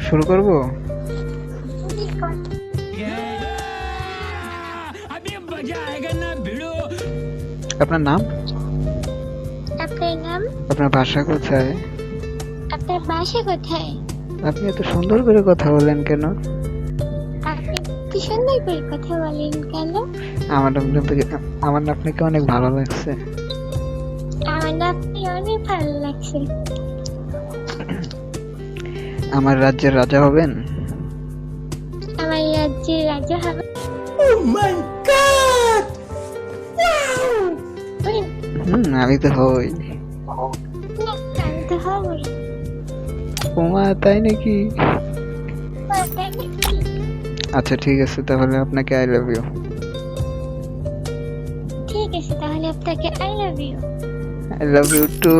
শুরু করব? আপনার নাম? আপনার নাম? আপনার বাসা কোথায়? আপনার বাসা কোথায়? আপনি এত সুন্দর করে কথা বলেন কেন? আপনি কি সুন্দর করে কথা বলেন কেন? আমার না আপনাকে অনেক ভালো লাগছে। আমার না আপনি অনেক ভালো লাগছে। আমার রাজ্যের রাজা হবেন? আমার রাজ্যের রাজা হবে? আমি তো হই। না, আমি তো হবই। ওমা, তাই নাকি? তাই নাকি? আচ্ছা ঠিক আছে, তাহলে আপনাকে আই লাভ ইউ। ঠিক আছে, তাহলে আপনাকে I love you. I love you two.